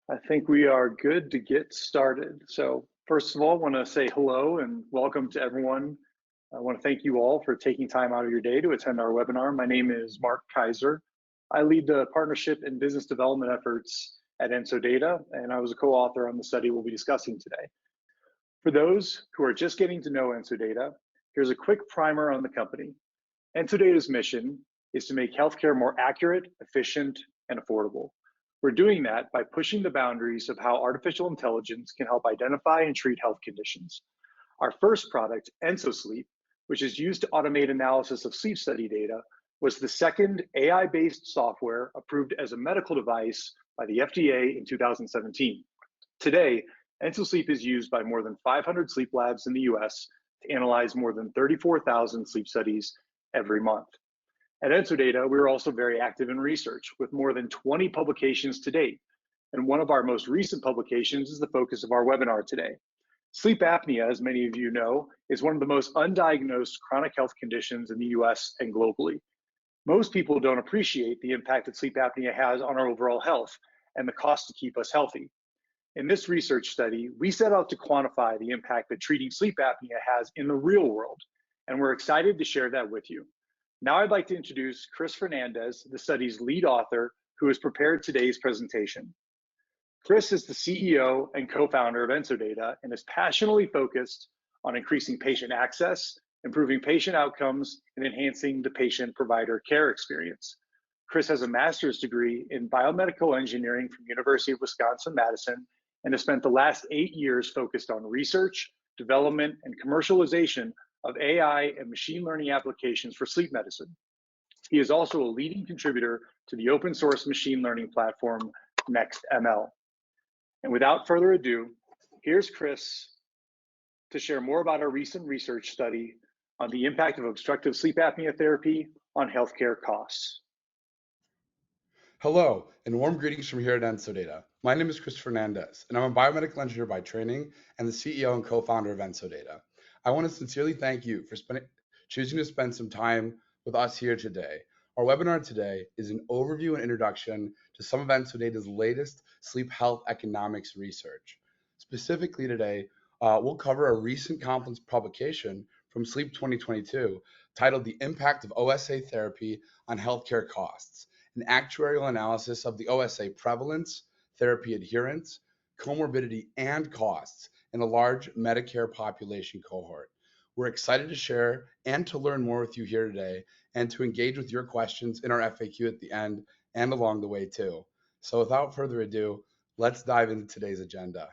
I think we are good to get started. So first of all, I want to say hello and welcome to everyone. I want to thank you all for taking time out of your day to attend our webinar. My name is Mark Kaiser. I lead the partnership and business development efforts at EnsoData, and I was a co-author on the study we'll be discussing today. For those who are just getting to know EnsoData, here's a quick primer on the company. EnsoData's mission is to make healthcare more accurate, efficient, and affordable. We're doing that by pushing the boundaries of how artificial intelligence can help identify and treat health conditions. Our first product, EnsoSleep, which is used to automate analysis of sleep study data, was the second AI-based software approved as a medical device by the FDA in 2017. Today, EnsoSleep is used by more than 500 sleep labs in the US to analyze more than 34,000 sleep studies every month. At EnsoData, we're also very active in research with more than 20 publications to date. And one of our most recent publications is the focus of our webinar today. Sleep apnea, as many of you know, is one of the most undiagnosed chronic health conditions in the US and globally. Most people don't appreciate the impact that sleep apnea has on our overall health and the cost to keep us healthy. In this research study, we set out to quantify the impact that treating sleep apnea has in the real world, and we're excited to share that with you. Now I'd like to introduce Chris Fernandez, the study's lead author, who has prepared today's presentation. Chris is the CEO and co-founder of EnsoData and is passionately focused on increasing patient access, improving patient outcomes, and enhancing the patient-provider care experience. Chris has a master's degree in biomedical engineering from University of Wisconsin-Madison and has spent the last 8 years focused on research, development, and commercialization of AI and machine learning applications for sleep medicine. He is also a leading contributor to the open source machine learning platform NextML. And without further ado, here's Chris to share more about our recent research study on the impact of obstructive sleep apnea therapy on healthcare costs. Hello, and warm greetings from here at EnsoData. My name is Chris Fernandez, and I'm a biomedical engineer by training and the CEO and co-founder of EnsoData. I want to sincerely thank you for choosing to spend some time with us here today. Our webinar today is an overview and introduction to some of EnsoData's latest sleep health economics research. Specifically today, we'll cover a recent conference publication from Sleep 2022 titled The Impact of OSA Therapy on Healthcare Costs, an actuarial analysis of the OSA prevalence, therapy adherence, comorbidity, and costs in a large Medicare population cohort. We're excited to share and to learn more with you here today and to engage with your questions in our FAQ at the end and along the way too. So without further ado, let's dive into today's agenda.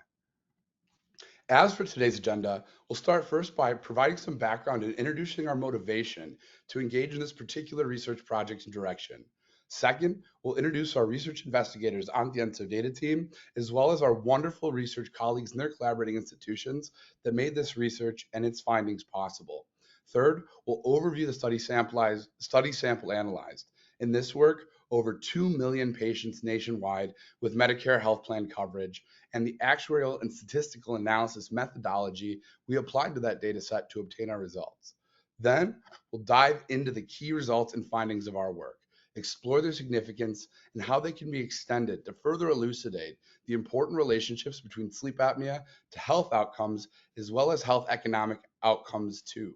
As for today's agenda, we'll start first by providing some background and introducing our motivation to engage in this particular research project and direction. Second, we'll introduce our research investigators on the EnsoData team, as well as our wonderful research colleagues and their collaborating institutions that made this research and its findings possible. Third, we'll overview the study sample analyzed. In this work, over 2 million patients nationwide with Medicare health plan coverage and the actuarial and statistical analysis methodology we applied to that data set to obtain our results. Then, we'll dive into the key results and findings of our work, explore their significance and how they can be extended to further elucidate the important relationships between sleep apnea to health outcomes, as well as health economic outcomes too.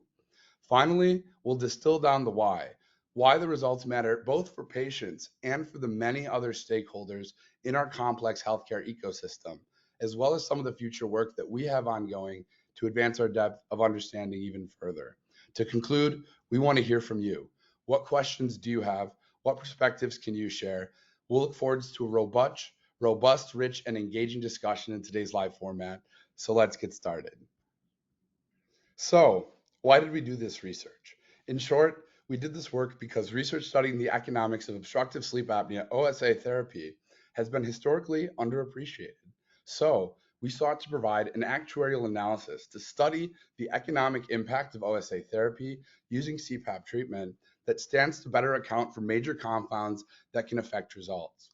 Finally, we'll distill down the why the results matter both for patients and for the many other stakeholders in our complex healthcare ecosystem, as well as some of the future work that we have ongoing to advance our depth of understanding even further. To conclude, we want to hear from you. What questions do you have? What perspectives can you share? We'll look forward to a robust, rich, and engaging discussion in today's live format. So let's get started. So, why did we do this research? In short, we did this work because research studying the economics of obstructive sleep apnea, OSA therapy, has been historically underappreciated. So, we sought to provide an actuarial analysis to study the economic impact of OSA therapy using CPAP treatment that stands to better account for major confounds that can affect results.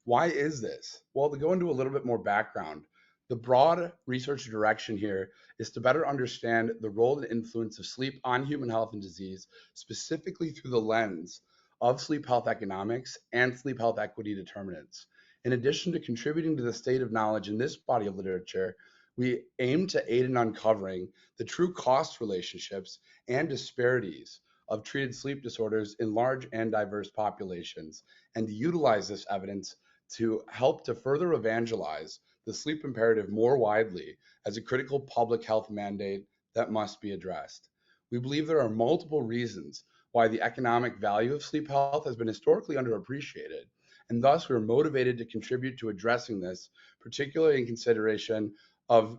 Why is this? Well, to go into a little bit more background, the broad research direction here is to better understand the role and influence of sleep on human health and disease, specifically through the lens of sleep health economics and sleep health equity determinants. In addition to contributing to the state of knowledge in this body of literature, we aim to aid in uncovering the true cost relationships and disparities of treated sleep disorders in large and diverse populations, and to utilize this evidence to help to further evangelize the sleep imperative more widely as a critical public health mandate that must be addressed. We believe there are multiple reasons why the economic value of sleep health has been historically underappreciated, and thus we're motivated to contribute to addressing this, particularly in consideration of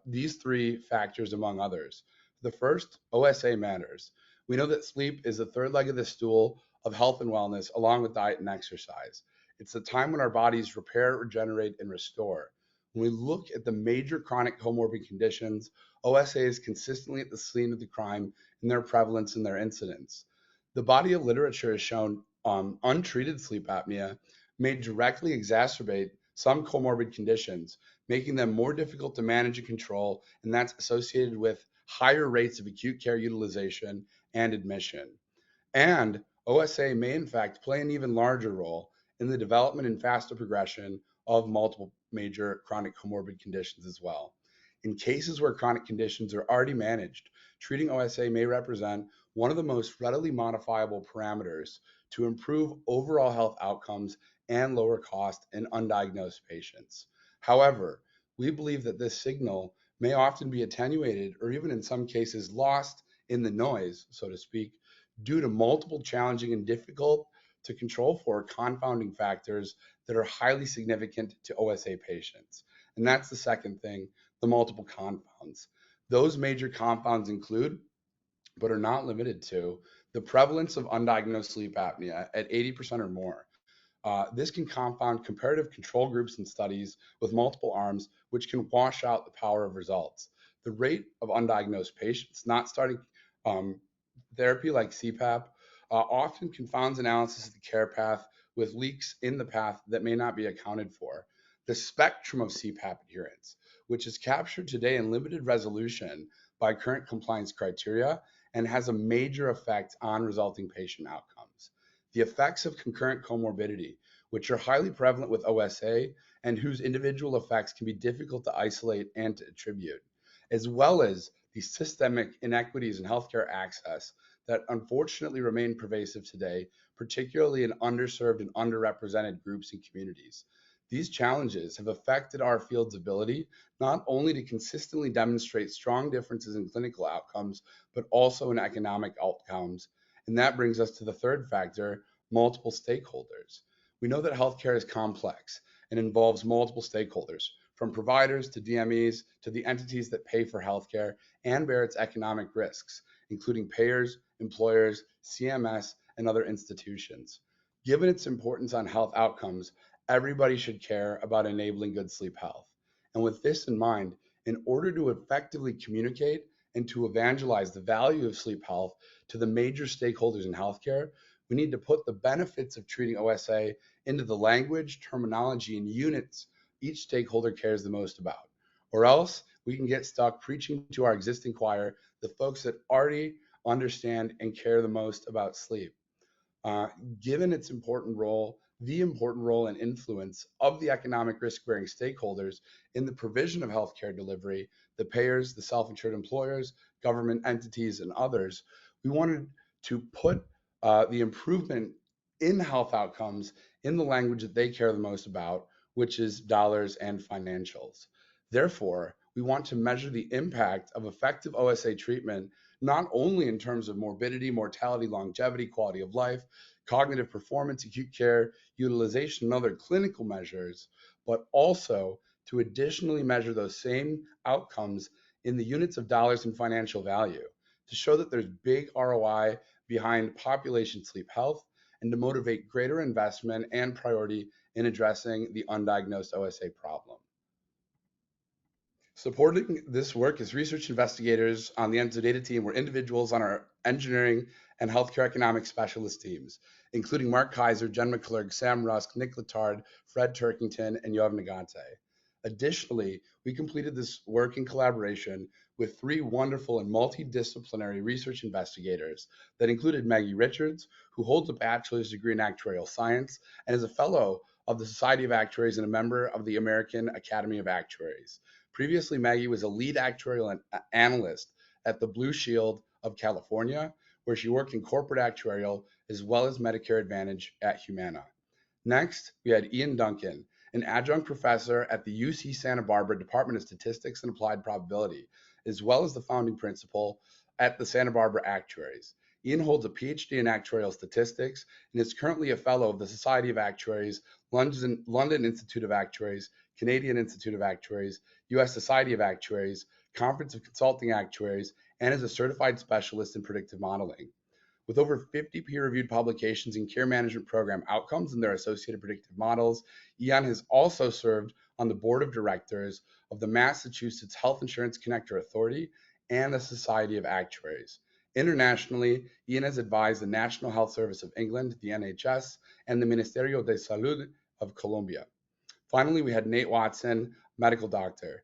these three factors, among others. The first, OSA matters. We know that sleep is the third leg of the stool of health and wellness, along with diet and exercise. It's the time when our bodies repair, regenerate, and restore. When we look at the major chronic comorbid conditions, OSA is consistently at the scene of the crime in their prevalence and their incidence. The body of literature has shown untreated sleep apnea may directly exacerbate some comorbid conditions, making them more difficult to manage and control, and that's associated with higher rates of acute care utilization and admission. And OSA may in fact play an even larger role in the development and faster progression of multiple major chronic comorbid conditions as well. In cases where chronic conditions are already managed, treating OSA may represent one of the most readily modifiable parameters to improve overall health outcomes and lower cost in undiagnosed patients. However, we believe that this signal may often be attenuated or even in some cases lost in the noise, so to speak, due to multiple challenging and difficult to control for confounding factors that are highly significant to OSA patients. And that's the second thing, the multiple confounds. Those major confounds include, but are not limited to, the prevalence of undiagnosed sleep apnea at 80% or more. This can confound comparative control groups and studies with multiple arms, which can wash out the power of results. The rate of undiagnosed patients not starting therapy like CPAP often confounds analysis of the care path with leaks in the path that may not be accounted for. The spectrum of CPAP adherence, which is captured today in limited resolution by current compliance criteria and has a major effect on resulting patient outcomes. The effects of concurrent comorbidity, which are highly prevalent with OSA and whose individual effects can be difficult to isolate and to attribute, as well as the systemic inequities in healthcare access that unfortunately remain pervasive today, particularly in underserved and underrepresented groups and communities. These challenges have affected our field's ability not only to consistently demonstrate strong differences in clinical outcomes, but also in economic outcomes. And that brings us to the third factor, multiple stakeholders. We know that healthcare is complex and involves multiple stakeholders, from providers to DMEs to the entities that pay for healthcare and bear its economic risks, including payers, employers, CMS, and other institutions. Given its importance on health outcomes, everybody should care about enabling good sleep health. And with this in mind, in order to effectively communicate and to evangelize the value of sleep health to the major stakeholders in healthcare, we need to put the benefits of treating OSA into the language, terminology, and units each stakeholder cares the most about. Or else we can get stuck preaching to our existing choir, the folks that already understand and care the most about sleep. Given its important role, the important role and influence of the economic risk-bearing stakeholders in the provision of healthcare delivery, the payers, the self-insured employers, government entities, and others, we wanted to put the improvement in health outcomes in the language that they care the most about, which is dollars and financials. Therefore, we want to measure the impact of effective OSA treatment not only in terms of morbidity, mortality, longevity, quality of life, cognitive performance, acute care, utilization, and other clinical measures, but also to additionally measure those same outcomes in the units of dollars and financial value to show that there's big ROI behind population sleep health and to motivate greater investment and priority in addressing the undiagnosed OSA problem. Supporting this work is research investigators on the EnsoData team were individuals on our engineering and healthcare economic specialist teams, including Mark Kaiser, Jen McClurg, Sam Rusk, Nick Letard, Fred Turkington, and Yoav Nagante. Additionally, we completed this work in collaboration with three wonderful and multidisciplinary research investigators that included Maggie Richards, who holds a bachelor's degree in actuarial science and is a fellow of the Society of Actuaries and a member of the American Academy of Actuaries. Previously, Maggie was a lead actuarial analyst at the Blue Shield of California, where she worked in corporate actuarial as well as Medicare Advantage at Humana. Next, we had Ian Duncan, an adjunct professor at the UC Santa Barbara Department of Statistics and Applied Probability, as well as the founding principal at the Santa Barbara Actuaries. Ian holds a PhD in actuarial statistics and is currently a fellow of the Society of Actuaries, London Institute of Actuaries, Canadian Institute of Actuaries, US Society of Actuaries, Conference of Consulting Actuaries, and is a certified specialist in predictive modeling. With over 50 peer-reviewed publications in care management program outcomes and their associated predictive models, Ian has also served on the board of directors of the Massachusetts Health Insurance Connector Authority and the Society of Actuaries. Internationally, Ian has advised the National Health Service of England, the NHS, and the Ministerio de Salud of Colombia. Finally, we had Nate Watson, medical doctor.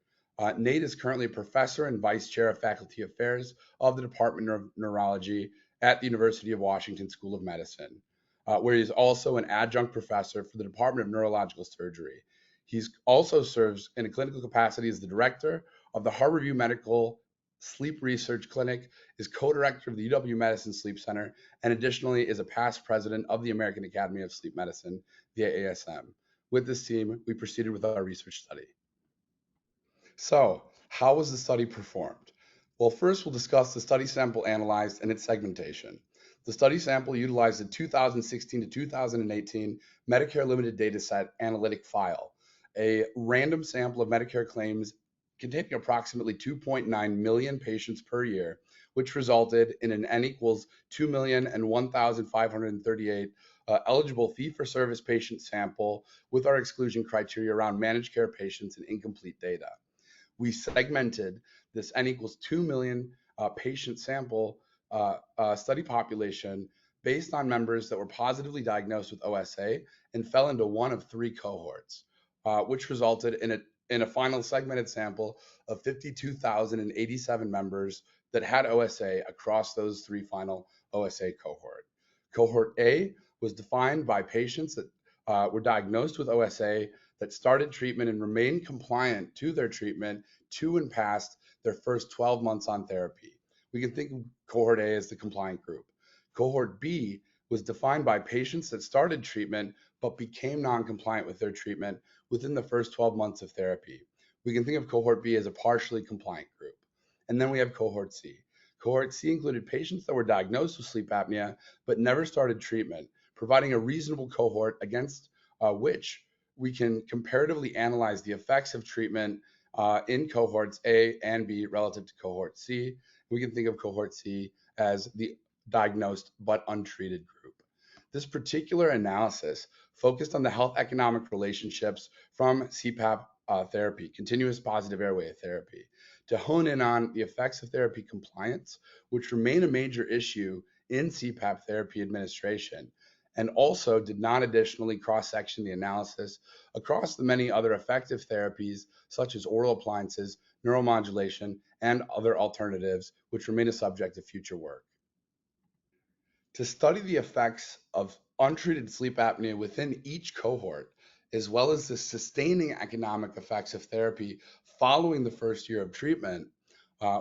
Nate is currently a professor and vice chair of faculty affairs of the Department of Neurology at the University of Washington School of Medicine, where he is also an adjunct professor for the Department of Neurological Surgery. He also serves in a clinical capacity as the director of the Harborview Medical Sleep Research Clinic, is co-director of the UW Medicine Sleep Center, and additionally is a past president of the American Academy of Sleep Medicine, the ASM. With this team, we proceeded with our research study. So, how was the study performed? Well, first we'll discuss the study sample analyzed and its segmentation. The study sample utilized the 2016 to 2018 Medicare Limited Dataset analytic file, a random sample of Medicare claims containing approximately 2.9 million patients per year, which resulted in an N equals 2,001,538 eligible fee-for-service patient sample with our exclusion criteria around managed care patients and incomplete data. We segmented this N equals 2 million patient sample study population based on members that were positively diagnosed with OSA and fell into one of three cohorts, which resulted in a final segmented sample of 52,087 members that had OSA across those three final OSA cohort. Cohort A was defined by patients that were diagnosed with OSA that started treatment and remained compliant to their treatment to and past their first 12 months on therapy. We can think of cohort A as the compliant group. Cohort B was defined by patients that started treatment but became non-compliant with their treatment within the first 12 months of therapy. We can think of cohort B as a partially compliant group. And then we have cohort C. Cohort C included patients that were diagnosed with sleep apnea but never started treatment, providing a reasonable cohort against which we can comparatively analyze the effects of treatment in cohorts A and B relative to cohort C. We can think of cohort C as the diagnosed but untreated group. This particular analysis focused on the health economic relationships from CPAP therapy, continuous positive airway therapy, to hone in on the effects of therapy compliance, which remain a major issue in CPAP therapy administration, and also did not additionally cross-section the analysis across the many other effective therapies such as oral appliances, neuromodulation, and other alternatives, which remain a subject of future work. To study the effects of untreated sleep apnea within each cohort, as well as the sustaining economic effects of therapy following the first year of treatment,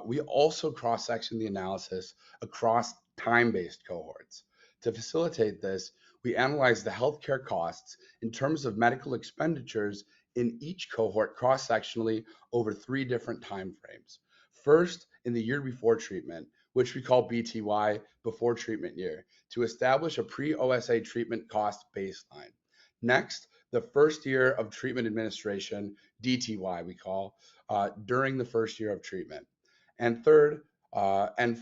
we also cross-section the analysis across time-based cohorts. To facilitate this, we analyzed the healthcare costs in terms of medical expenditures in each cohort cross-sectionally over three different time frames. First, in the year before treatment, which we call BTY, before treatment year, to establish a pre-OSA treatment cost baseline. Next, the first year of treatment administration, DTY we call, during the first year of treatment. And third and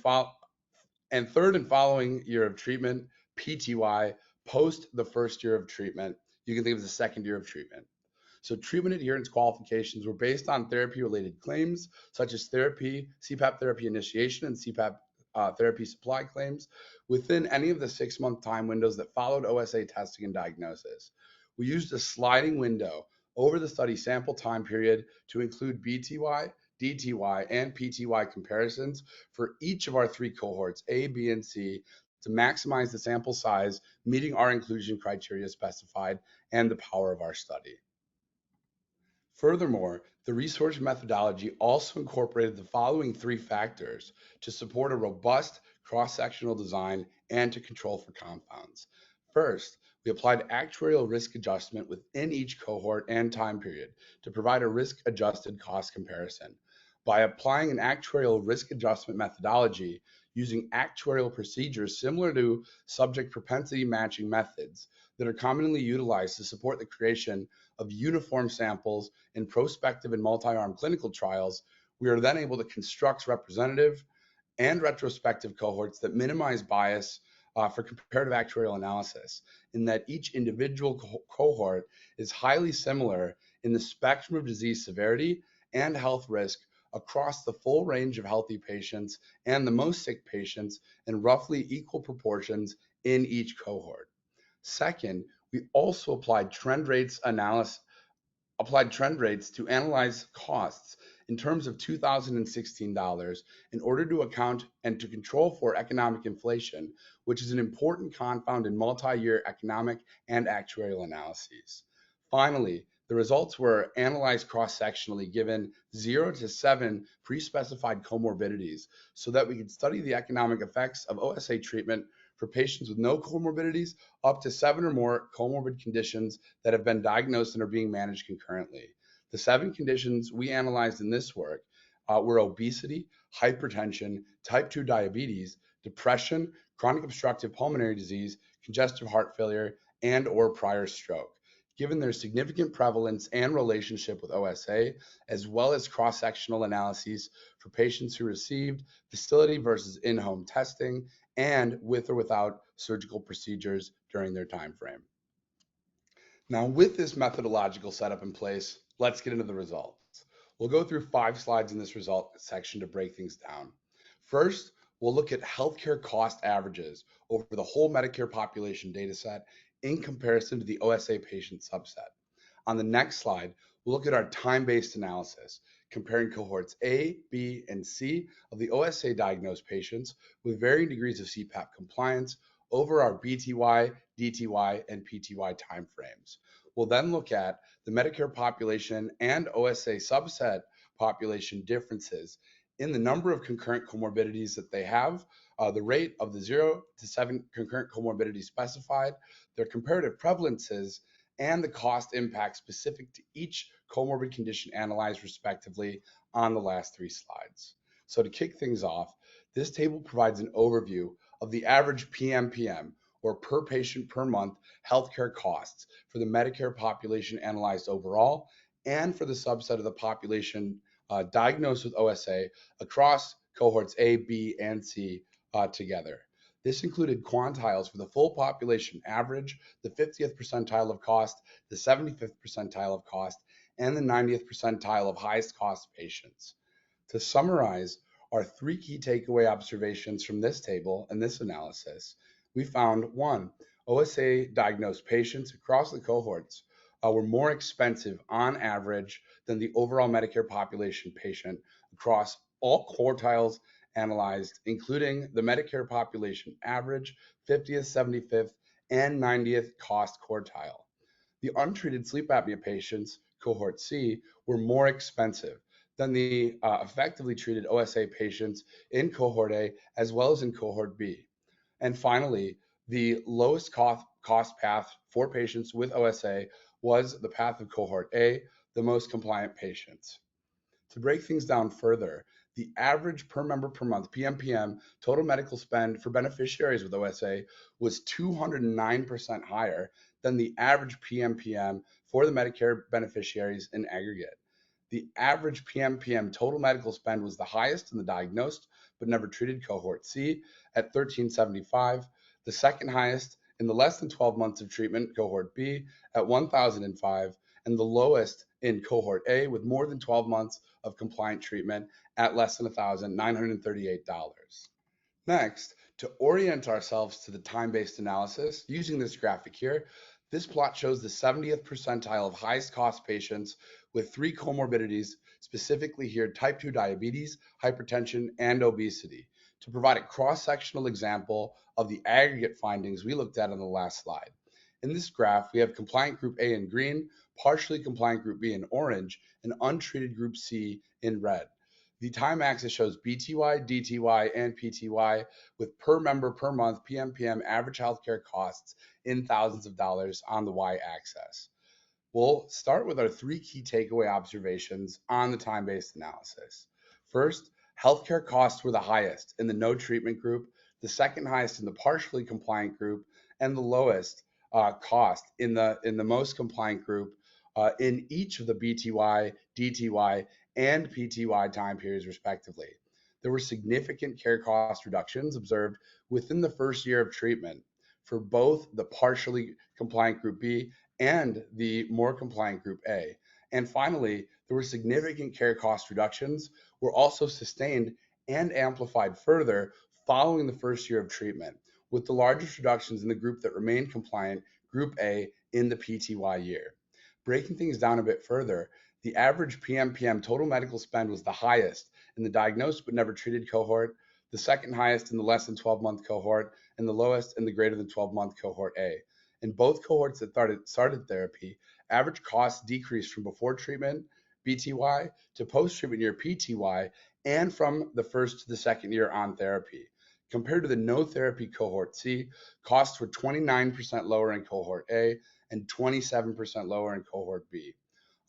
following year of treatment, PTY, post the first year of treatment. You can think of as the second year of treatment. So treatment adherence qualifications were based on therapy-related claims, such as CPAP therapy initiation and CPAP therapy supply claims within any of the 6-month time windows that followed OSA testing and diagnosis. We used a sliding window over the study sample time period to include BTY, DTY, and PTY comparisons for each of our three cohorts, A, B, and C, to maximize the sample size, meeting our inclusion criteria specified, and the power of our study. Furthermore, the research methodology also incorporated the following 3 factors to support a robust cross-sectional design and to control for confounds. First, we applied actuarial risk adjustment within each cohort and time period to provide a risk-adjusted cost comparison. By applying an actuarial risk adjustment methodology using actuarial procedures similar to subject propensity matching methods that are commonly utilized to support the creation of uniform samples in prospective and multi-arm clinical trials, we are then able to construct representative and retrospective cohorts that minimize bias for comparative actuarial analysis, in that each individual cohort is highly similar in the spectrum of disease severity and health risk across the full range of healthy patients and the most sick patients in roughly equal proportions in each cohort. Second, we also applied trend rates to analyze costs in terms of $2016 in order to account and to control for economic inflation, which is an important confound in multi-year economic and actuarial analyses. Finally, the results were analyzed cross-sectionally given 0 to 7 pre-specified comorbidities so that we could study the economic effects of OSA treatment for patients with no comorbidities up to 7 or more comorbid conditions that have been diagnosed and are being managed concurrently. The 7 conditions we analyzed in this work were obesity, hypertension, type 2 diabetes, depression, chronic obstructive pulmonary disease, congestive heart failure, and or prior stroke. Given their significant prevalence and relationship with OSA, as well as cross-sectional analyses for patients who received facility versus in-home testing, and with or without surgical procedures during their time frame. Now, with this methodological setup in place, let's get into the results. We'll go through 5 slides in this result section to break things down. First, we'll look at healthcare cost averages over the whole Medicare population dataset in comparison to the OSA patient subset. On the next slide, we'll look at our time-based analysis, comparing cohorts A, B, and C of the OSA diagnosed patients with varying degrees of CPAP compliance over our BTY, DTY, and PTY timeframes. We'll then look at the Medicare population and OSA subset population differences in the number of concurrent comorbidities that they have, the rate of the 0 to 7 concurrent comorbidities specified, their comparative prevalences, and the cost impact specific to each comorbid condition analyzed respectively on the last 3 slides. So to kick things off, this table provides an overview of the average PMPM, or per patient per month, healthcare costs for the Medicare population analyzed overall and for the subset of the population diagnosed with OSA across cohorts A, B, and C together. This included quantiles for the full population average, the 50th percentile of cost, the 75th percentile of cost, and the 90th percentile of highest cost patients. To summarize our 3 key takeaway observations from this table and this analysis, we found 1, OSA diagnosed patients across the cohorts were more expensive on average than the overall Medicare population patient across all quartiles analyzed, including the Medicare population average, 50th, 75th, and 90th cost quartile. The untreated sleep apnea patients, cohort C, were more expensive than the effectively treated OSA patients in cohort A as well as in cohort B. And finally, the lowest cost path for patients with OSA was the path of cohort A, the most compliant patients. To break things down further, the average per member per month PMPM total medical spend for beneficiaries with OSA was 209% higher than the average PMPM for the Medicare beneficiaries in aggregate. The average PMPM total medical spend was the highest in the diagnosed but never treated cohort C at $1,375, the second highest in the less than 12 months of treatment cohort B at $1,005, and the lowest in cohort A with more than 12 months of compliant treatment at less than $1,938. Next, to orient ourselves to the time-based analysis using this graphic here, this plot shows the 70th percentile of highest cost patients with 3 comorbidities, specifically here type 2 diabetes, hypertension, and obesity, to provide a cross-sectional example of the aggregate findings we looked at on the last slide. In this graph, we have compliant group A in green, partially compliant group B in orange, and untreated group C in red. The time axis shows BTY, DTY, and PTY with per member per month PMPM average healthcare costs in thousands of dollars on the y-axis. We'll start with our three key takeaway observations on the time-based analysis. First, healthcare costs were the highest in the no treatment group, the second highest in the partially compliant group, and the lowest cost in the most compliant group in each of the BTY, DTY, and PTY time periods, respectively. There were significant care cost reductions observed within the first year of treatment for both the partially compliant group B and the more compliant group A. And finally, there were significant care cost reductions were also sustained and amplified further following the first year of treatment, with the largest reductions in the group that remained compliant, group A, in the PTY year. Breaking things down a bit further, the average PMPM total medical spend was the highest in the diagnosed but never treated cohort, the second highest in the less than 12-month cohort, and the lowest in the greater than 12-month cohort A. In both cohorts that started therapy, average costs decreased from before treatment, BTY, to post-treatment year PTY, and from the first to the second year on therapy. Compared to the no therapy cohort C, costs were 29% lower in cohort A and 27% lower in cohort B.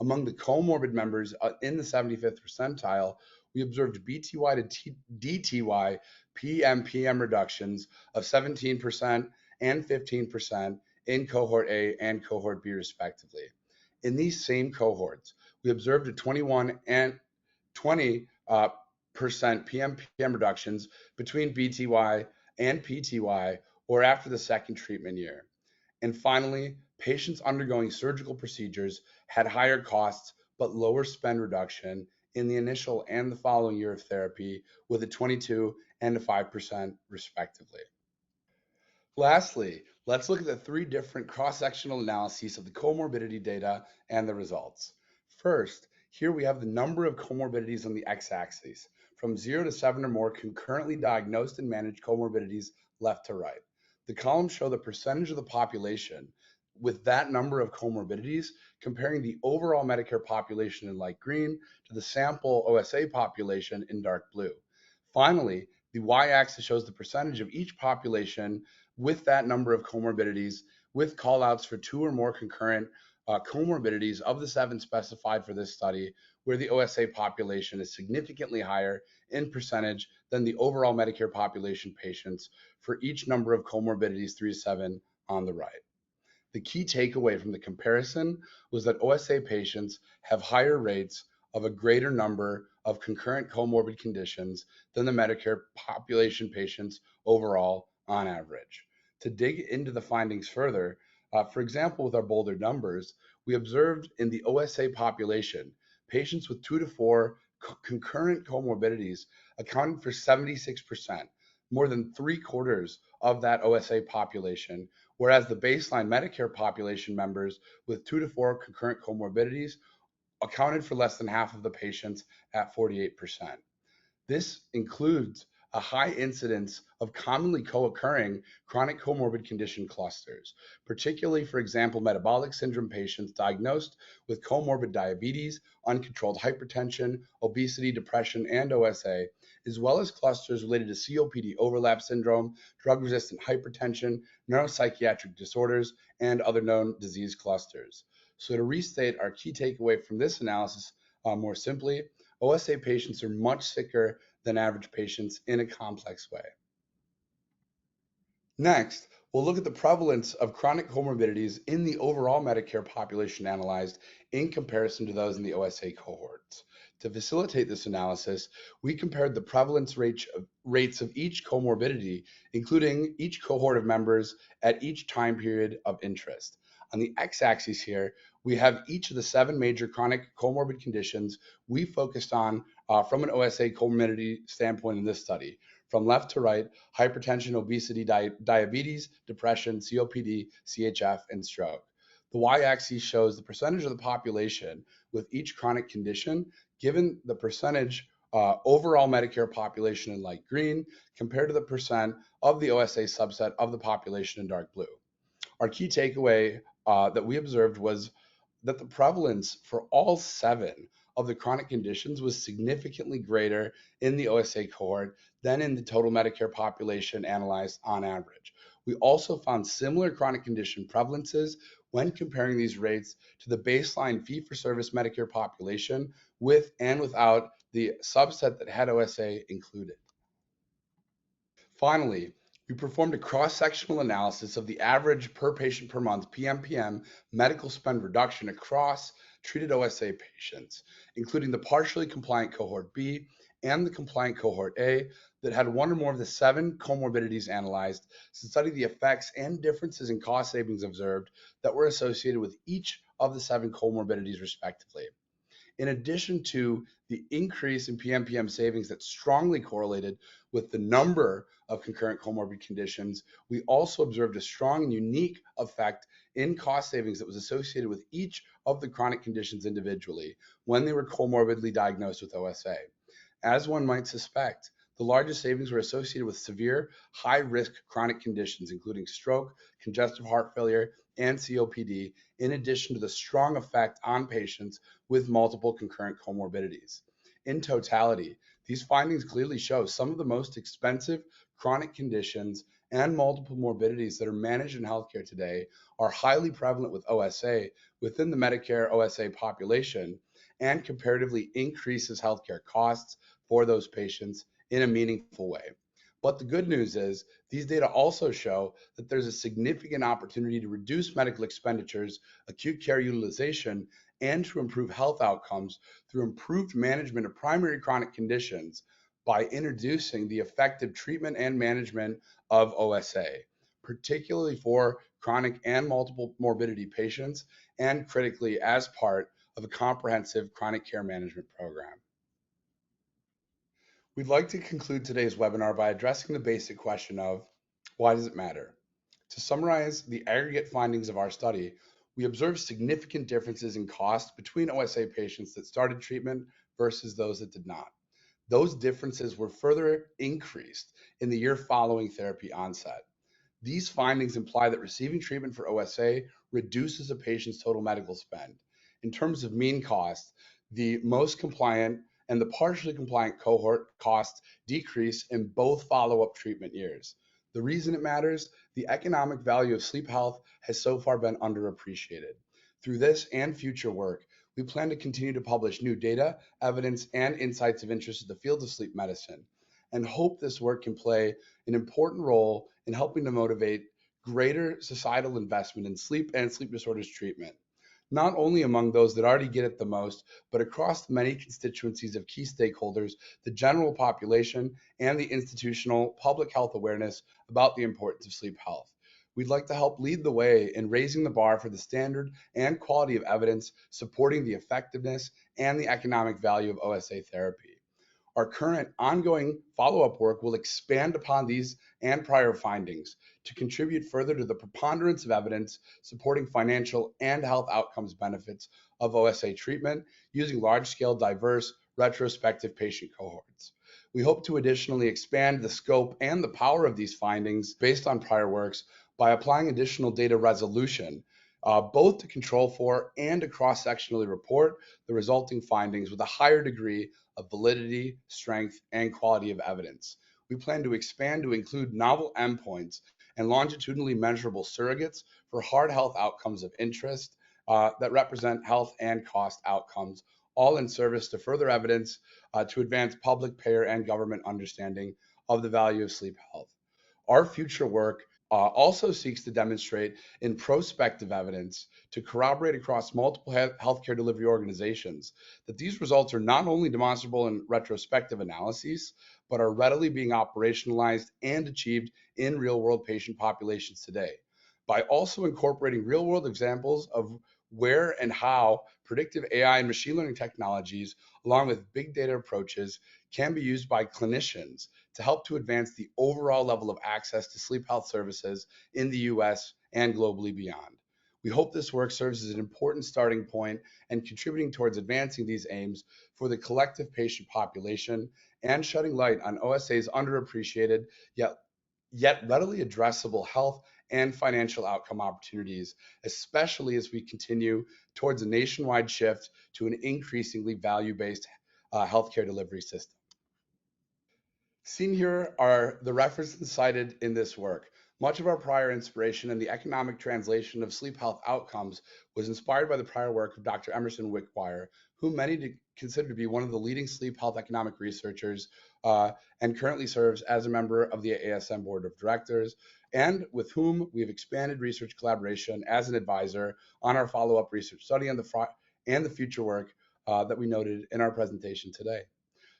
Among the comorbid members in the 75th percentile, we observed BTY to DTY PMPM reductions of 17% and 15% in cohort A and cohort B, respectively. In these same cohorts, we observed a 21 and 20% PMPM reductions between BTY and PTY or after the second treatment year. And finally, patients undergoing surgical procedures had higher costs but lower spend reduction in the initial and the following year of therapy with a 22 and a 5% respectively. Lastly, let's look at the three different cross-sectional analyses of the comorbidity data and the results. First, here we have the number of comorbidities on the x-axis, from 0 to 7 or more concurrently diagnosed and managed comorbidities left to right. The columns show the percentage of the population with that number of comorbidities, comparing the overall Medicare population in light green to the sample OSA population in dark blue. Finally, the y-axis shows the percentage of each population with that number of comorbidities, with callouts for 2 or more concurrent comorbidities of the 7 specified for this study, where the OSA population is significantly higher in percentage than the overall Medicare population patients for each number of comorbidities 3 to 7 on the right. The key takeaway from the comparison was that OSA patients have higher rates of a greater number of concurrent comorbid conditions than the Medicare population patients overall on average. To dig into the findings further, for example, with our bolder numbers, we observed in the OSA population, patients with 2 to 4 concurrent comorbidities accounted for 76%, more than 3/4 of that OSA population, whereas the baseline Medicare population members with 2 to 4 concurrent comorbidities accounted for less than half of the patients at 48%. This includes a high incidence of commonly co-occurring chronic comorbid condition clusters, particularly, for example, metabolic syndrome patients diagnosed with comorbid diabetes, uncontrolled hypertension, obesity, depression, and OSA, as well as clusters related to COPD overlap syndrome, drug-resistant hypertension, neuropsychiatric disorders, and other known disease clusters. So to restate our key takeaway from this analysis more simply, OSA patients are much sicker than average patients in a complex way. Next, we'll look at the prevalence of chronic comorbidities in the overall Medicare population analyzed in comparison to those in the OSA cohorts. To facilitate this analysis, we compared the prevalence rates of each comorbidity, including each cohort of members at each time period of interest. On the x-axis here, we have each of the 7 major chronic comorbid conditions we focused on from an OSA comorbidity standpoint in this study. From left to right, hypertension, obesity, diabetes, depression, COPD, CHF, and stroke. The y-axis shows the percentage of the population with each chronic condition given the percentage overall Medicare population in light green compared to the percent of the OSA subset of the population in dark blue. Our key takeaway that we observed was that the prevalence for all 7 of the chronic conditions was significantly greater in the OSA cohort than in the total Medicare population analyzed on average. We also found similar chronic condition prevalences when comparing these rates to the baseline fee-for-service Medicare population with and without the subset that had OSA included. Finally, we performed a cross-sectional analysis of the average per patient per month PMPM medical spend reduction across treated OSA patients, including the partially compliant cohort B and the compliant cohort A that had one or more of the 7 comorbidities analyzed to study the effects and differences in cost savings observed that were associated with each of the 7 comorbidities respectively. In addition to the increase in PMPM savings that strongly correlated with the number of concurrent comorbid conditions, we also observed a strong and unique effect in cost savings that was associated with each of the chronic conditions individually when they were comorbidly diagnosed with OSA. As one might suspect, the largest savings were associated with severe, high-risk chronic conditions, including stroke, congestive heart failure, and COPD, in addition to the strong effect on patients with multiple concurrent comorbidities. In totality, these findings clearly show some of the most expensive chronic conditions and multiple morbidities that are managed in healthcare today are highly prevalent with OSA within the Medicare OSA population and comparatively increases healthcare costs for those patients in a meaningful way. But the good news is these data also show that there's a significant opportunity to reduce medical expenditures, acute care utilization, and to improve health outcomes through improved management of primary chronic conditions by introducing the effective treatment and management of OSA, particularly for chronic and multiple morbidity patients, and critically as part of a comprehensive chronic care management program. We'd like to conclude today's webinar by addressing the basic question of why does it matter? To summarize the aggregate findings of our study, we observed significant differences in cost between OSA patients that started treatment versus those that did not. Those differences were further increased in the year following therapy onset. These findings imply that receiving treatment for OSA reduces a patient's total medical spend. In terms of mean cost, the most compliant and the partially compliant cohort costs decrease in both follow-up treatment years. The reason it matters, the economic value of sleep health has so far been underappreciated. Through this and future work, we plan to continue to publish new data, evidence, and insights of interest in the field of sleep medicine, and hope this work can play an important role in helping to motivate greater societal investment in sleep and sleep disorders treatment, not only among those that already get it the most, but across the many constituencies of key stakeholders, the general population, and the institutional public health awareness about the importance of sleep health. We'd like to help lead the way in raising the bar for the standard and quality of evidence supporting the effectiveness and the economic value of OSA therapy. Our current ongoing follow-up work will expand upon these and prior findings to contribute further to the preponderance of evidence supporting financial and health outcomes benefits of OSA treatment using large-scale, diverse, retrospective patient cohorts. We hope to additionally expand the scope and the power of these findings based on prior works by applying additional data resolution, both to control for and to cross-sectionally report the resulting findings with a higher degree of validity, strength, and quality of evidence. We plan to expand to include novel endpoints and longitudinally measurable surrogates for hard health outcomes of interest that represent health and cost outcomes, all in service to further evidence to advance public, payer, and government understanding of the value of sleep health. Our future work also seeks to demonstrate in prospective evidence to corroborate across multiple healthcare delivery organizations that these results are not only demonstrable in retrospective analyses, but are readily being operationalized and achieved in real-world patient populations today. By also incorporating real-world examples of where and how predictive AI and machine learning technologies, along with big data approaches, can be used by clinicians to help to advance the overall level of access to sleep health services in the US and globally beyond. We hope this work serves as an important starting point and contributing towards advancing these aims for the collective patient population and shedding light on OSA's underappreciated yet readily addressable health and financial outcome opportunities, especially as we continue towards a nationwide shift to an increasingly value-based healthcare delivery system. Seen here are the references cited in this work. Much of our prior inspiration and the economic translation of sleep health outcomes was inspired by the prior work of Dr. Emerson Wickwire, whom many consider to be one of the leading sleep health economic researchers and currently serves as a member of the ASM Board of Directors, and with whom we have expanded research collaboration as an advisor on our follow-up research study and the future work that we noted in our presentation today.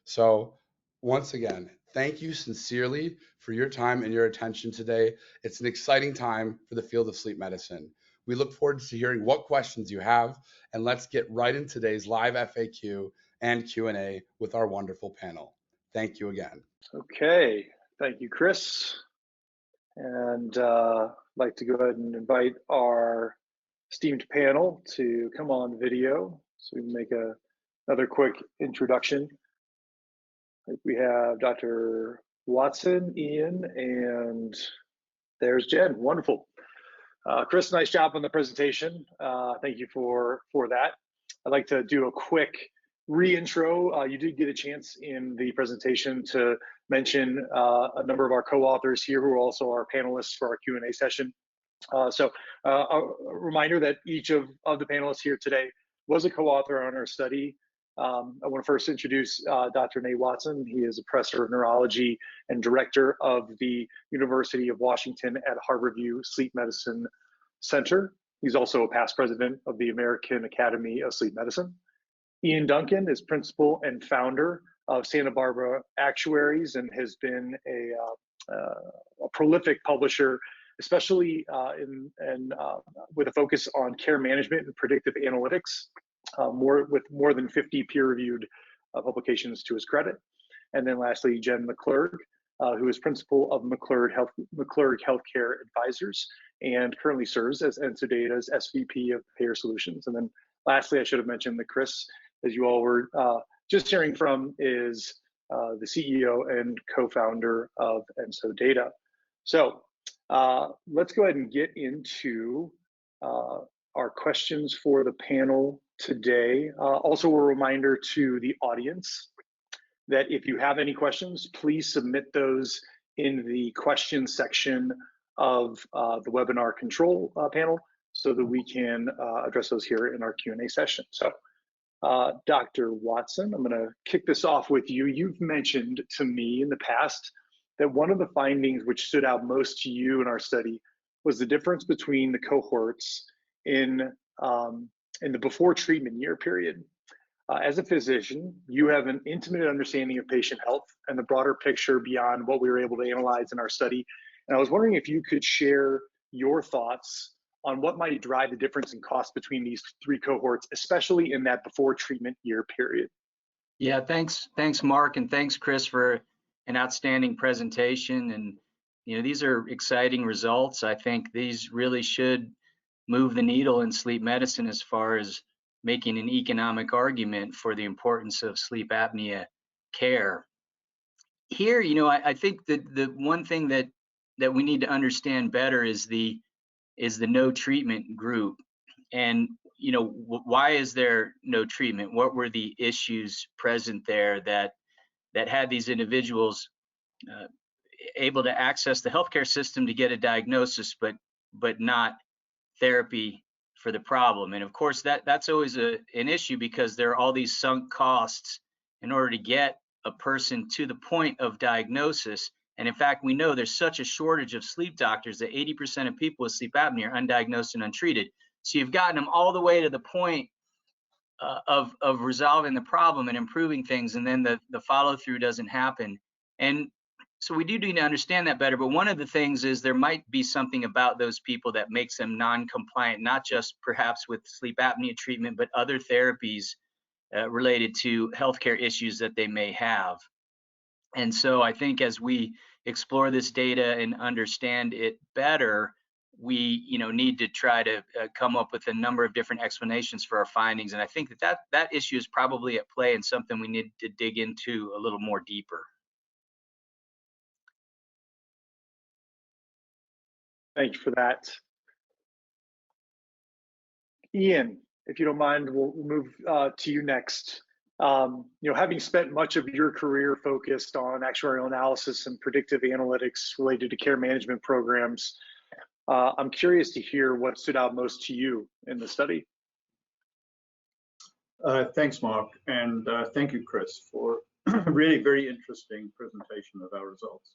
So once again, thank you sincerely for your time and your attention today. It's an exciting time for the field of sleep medicine. We look forward to hearing what questions you have, and let's get right into today's live FAQ and Q&A with our wonderful panel. Thank you again. Okay, thank you, Chris. And I'd like to go ahead and invite our esteemed panel to come on video so we can make another quick introduction. We have Dr. Watson, Ian, and there's Jen. Wonderful. Chris, nice job on the presentation. Thank you for that. I'd like to do a quick re-intro. You did get a chance in the presentation to mention a number of our co-authors here who are also our panelists for our Q&A session. So a reminder that each of the panelists here today was a co-author on our study. I want to first introduce Dr. Nate Watson. He is a professor of neurology and director of the University of Washington at Harborview Sleep Medicine Center. He's also a past president of the American Academy of Sleep Medicine. Ian Duncan is principal and founder of Santa Barbara Actuaries and has been a prolific publisher, especially with a focus on care management and predictive analytics, with more than 50 peer-reviewed publications to his credit. And then lastly, Jen McClurg, who is principal of McClurg Healthcare Advisors and currently serves as EnsoData's SVP of Payer Solutions. And then lastly, I should have mentioned that Chris, as you all were just hearing from, is the CEO and co-founder of EnsoData. So let's go ahead and get into our questions for the panel today. Also a reminder to the audience that if you have any questions, please submit those in the questions section of the webinar control panel so that we can address those here in our Q&A session. So Dr. Watson, I'm going to kick this off with you. You've mentioned to me in the past that one of the findings which stood out most to you in our study was the difference between the cohorts in the before treatment year period. As a physician, you have an intimate understanding of patient health and the broader picture beyond what we were able to analyze in our study. And I was wondering if you could share your thoughts on what might drive the difference in cost between these three cohorts, especially in that before treatment year period. Yeah, thanks, Mark, and thanks, Chris, for an outstanding presentation. And these are exciting results. I think these really should move the needle in sleep medicine as far as making an economic argument for the importance of sleep apnea care. Here, I think that the one thing that we need to understand better is the no treatment group. And why is there no treatment? What were the issues present there that had these individuals able to access the healthcare system to get a diagnosis, but not therapy for the problem? And of course, that's always an issue because there are all these sunk costs in order to get a person to the point of diagnosis. And in fact, we know there's such a shortage of sleep doctors that 80% of people with sleep apnea are undiagnosed and untreated. So you've gotten them all the way to the point of resolving the problem and improving things, and then the follow through doesn't happen. And so we do need to understand that better. But one of the things is there might be something about those people that makes them non-compliant, not just perhaps with sleep apnea treatment, but other therapies related to healthcare issues that they may have. And so I think as we explore this data and understand it better, we need to try to come up with a number of different explanations for our findings. And I think that issue is probably at play and something we need to dig into a little more deeper. Thank you for that. Ian, if you don't mind, we'll move to you next. Having spent much of your career focused on actuarial analysis and predictive analytics related to care management programs, I'm curious to hear what stood out most to you in the study. Thanks, Mark, and thank you, Chris, for a really very interesting presentation of our results.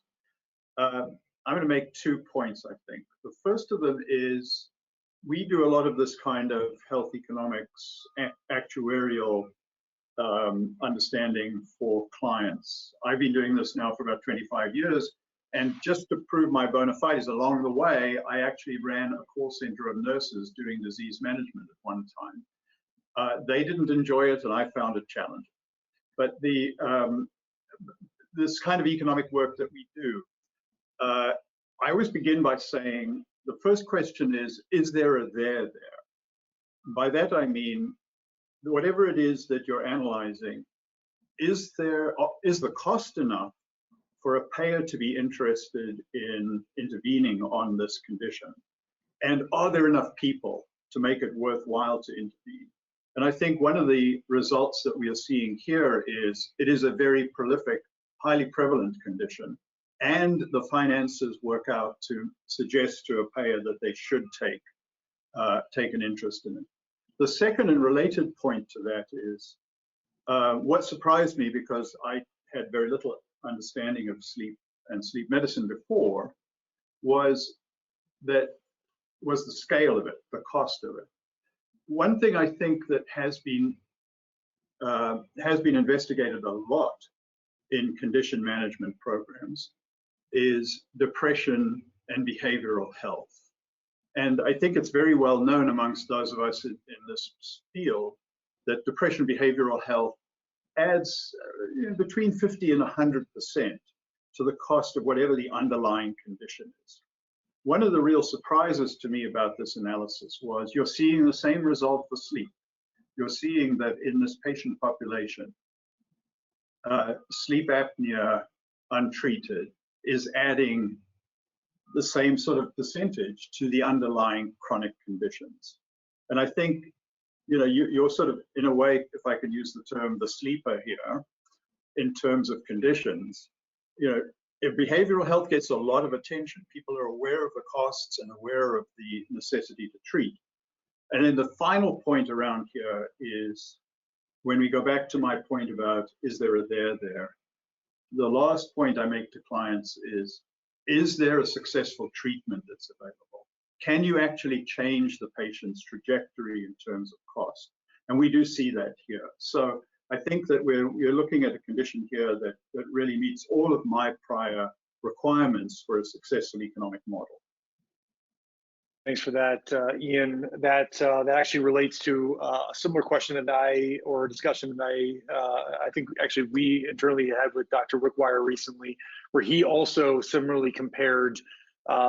I'm going to make 2 points, I think. The first of them is we do a lot of this kind of health economics, actuarial understanding for clients. I've been doing this now for about 25 years, and just to prove my bona fides along the way, I actually ran a call center of nurses doing disease management at one time. They didn't enjoy it, and I found it challenging. But this kind of economic work that we do, I always begin by saying, the first question is there a there there? By that I mean, whatever it is that you're analyzing, is the cost enough for a payer to be interested in intervening on this condition? And are there enough people to make it worthwhile to intervene? And I think one of the results that we are seeing here is it is a very prolific, highly prevalent condition, and the finances work out to suggest to a payer that they should take an interest in it. The second and related point to that is what surprised me, because I had very little understanding of sleep and sleep medicine before, was the scale of it, the cost of it. One thing I think that has been investigated a lot in condition management programs is depression and behavioral health. And I think it's very well known amongst those of us in this field that depression and behavioral health adds between 50 and 100% to the cost of whatever the underlying condition is. One of the real surprises to me about this analysis was you're seeing the same result for sleep. You're seeing that in this patient population, sleep apnea untreated is adding the same sort of percentage to the underlying chronic conditions. And I think, you're sort of, in a way, if I could use the term, the sleeper here, in terms of conditions. If behavioral health gets a lot of attention, people are aware of the costs and aware of the necessity to treat. And then the final point around here is, when we go back to my point about, is there a there there? The last point I make to clients is there a successful treatment that's available? Can you actually change the patient's trajectory in terms of cost? And we do see that here. So I think that we're looking at a condition here that really meets all of my prior requirements for a successful economic model. Thanks for that, Ian. That actually relates to a similar question or discussion that I think actually we internally had with Dr. Rickwire recently, where he also similarly compared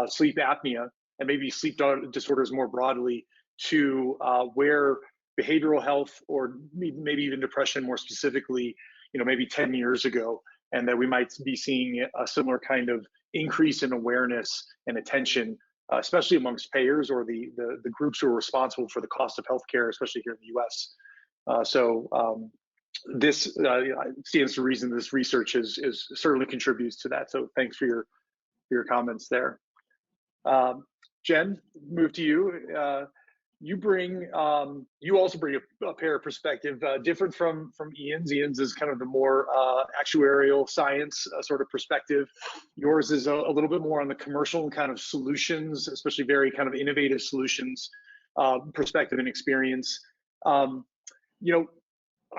sleep apnea and maybe sleep disorders more broadly to where behavioral health, or maybe even depression more specifically, maybe 10 years ago, and that we might be seeing a similar kind of increase in awareness and attention, especially amongst payers or the groups who are responsible for the cost of healthcare, especially here in the US. This stands to reason this research is certainly contributes to that. So thanks for your comments there. Jen, move to you. You also bring a payer perspective different from Ian's. Ian's is kind of the more actuarial science sort of perspective. Yours is a little bit more on the commercial kind of solutions, especially very kind of innovative solutions perspective and experience. I'm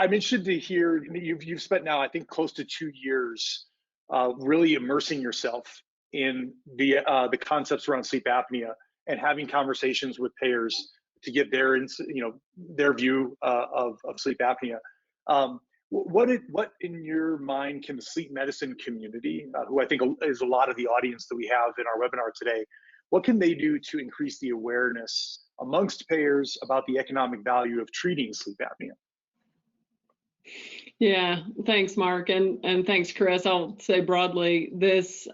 interested to hear, you've spent now, I think, close to 2 years really immersing yourself in the concepts around sleep apnea and having conversations with payers to get their view of sleep apnea. What in your mind can the sleep medicine community, who I think is a lot of the audience that we have in our webinar today, what can they do to increase the awareness amongst payers about the economic value of treating sleep apnea? Yeah, thanks, Mark, and thanks, Chris. I'll say broadly, this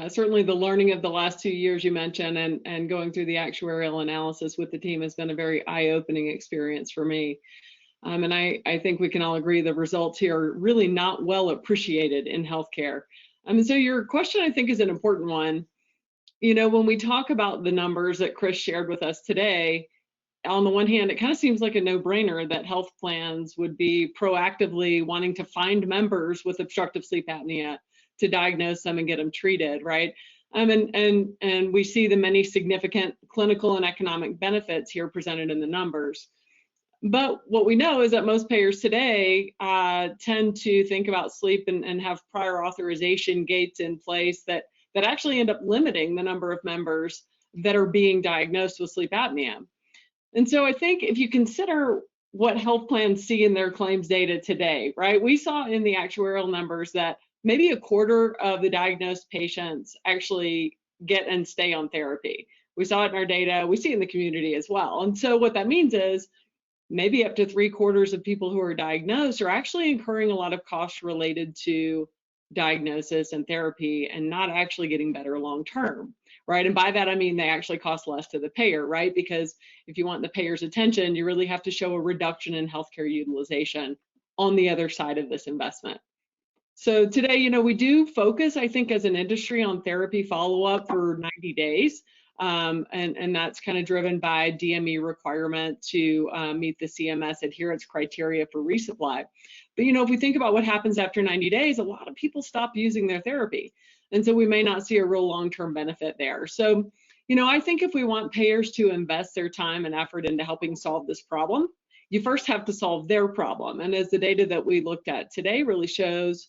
certainly the learning of the last 2 years you mentioned, and going through the actuarial analysis with the team has been a very eye-opening experience for me. And I think we can all agree the results here are really not well appreciated in healthcare. So your question, I think, is an important one. You know, when we talk about the numbers that Chris shared with us today, on the one hand, it kind of seems like a no-brainer that health plans would be proactively wanting to find members with obstructive sleep apnea to diagnose them and get them treated, right? And we see the many significant clinical and economic benefits here presented in the numbers. But what we know is that most payers today tend to think about sleep and have prior authorization gates in place that actually end up limiting the number of members that are being diagnosed with sleep apnea. And so I think if you consider what health plans see in their claims data today, right, we saw in the actuarial numbers that maybe a quarter of the diagnosed patients actually get and stay on therapy. We saw it in our data, we see it in the community as well. And so what that means is maybe up to 3/4 of people who are diagnosed are actually incurring a lot of costs related to diagnosis and therapy and not actually getting better long term, right? And by that I mean they actually cost less to the payer, right? Because if you want the payer's attention, you really have to show a reduction in healthcare utilization on the other side of this investment. So today, you know, we do focus, I think, as an industry on therapy follow-up for 90 days. And that's kind of driven by DME requirement to meet the CMS adherence criteria for resupply. But, you know, if we think about what happens after 90 days, a lot of people stop using their therapy. And so we may not see a real long-term benefit there. So, you know, I think if we want payers to invest their time and effort into helping solve this problem, you first have to solve their problem. And as the data that we looked at today really shows,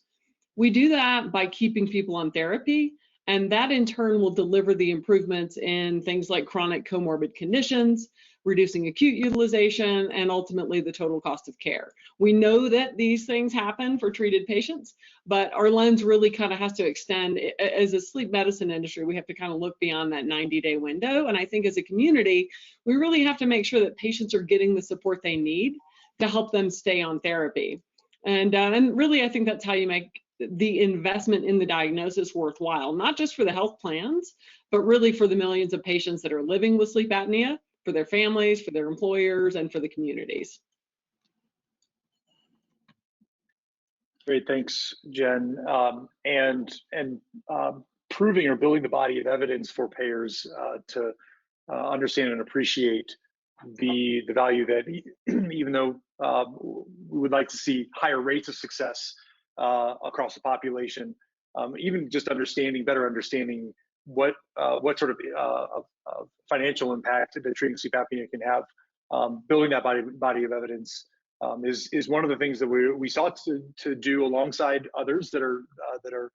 we do that by keeping people on therapy. And that in turn will deliver the improvements in things like chronic comorbid conditions, reducing acute utilization, and ultimately the total cost of care. We know that these things happen for treated patients, but our lens really kind of has to extend. As a sleep medicine industry, we have to kind of look beyond that 90-day window. And I think as a community, we really have to make sure that patients are getting the support they need to help them stay on therapy. And really, I think that's how you make the investment in the diagnosis worthwhile, not just for the health plans, but really for the millions of patients that are living with sleep apnea, for their families, for their employers, and for the communities. Great, thanks, Jen. Proving or building the body of evidence for payers to understand and appreciate the value that even though we would like to see higher rates of success across the population, even just better understanding what sort of financial impact that treating sleep apnea can have. Building that body of evidence is one of the things that we sought to do alongside others that are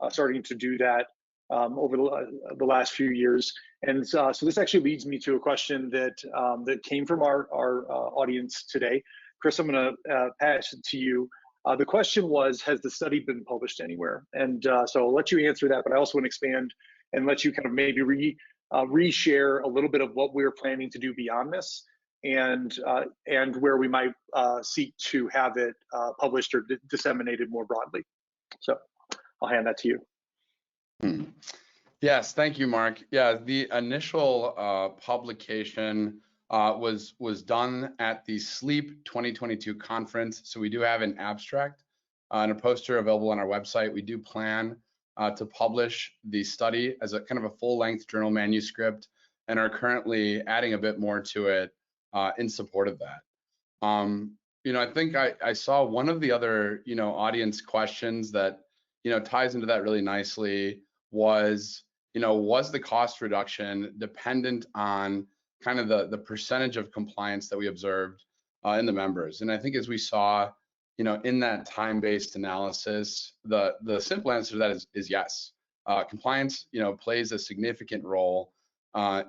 starting to do that over the last few years. And so this actually leads me to a question that came from our audience today. Chris, I'm going to pass it to you. The question was, has the study been published anywhere? And so I'll let you answer that, but I also want to expand and let you kind of maybe re-share a little bit of what we're planning to do beyond this, and where we might seek to have it published or disseminated more broadly. So I'll hand that to you. Yes, thank you, Mark. Yeah, the initial publication was done at the Sleep 2022 conference. So we do have an abstract and a poster available on our website. We do plan to publish the study as a kind of a full-length journal manuscript, and are currently adding a bit more to it in support of that. You know, I think I saw one of the other, you know, audience questions that, you know, ties into that really nicely was, you know, was the cost reduction dependent on kind of the percentage of compliance that we observed in the members? And I think as we saw, you know, in that time-based analysis, the simple answer to that is yes. Compliance, you know, plays a significant role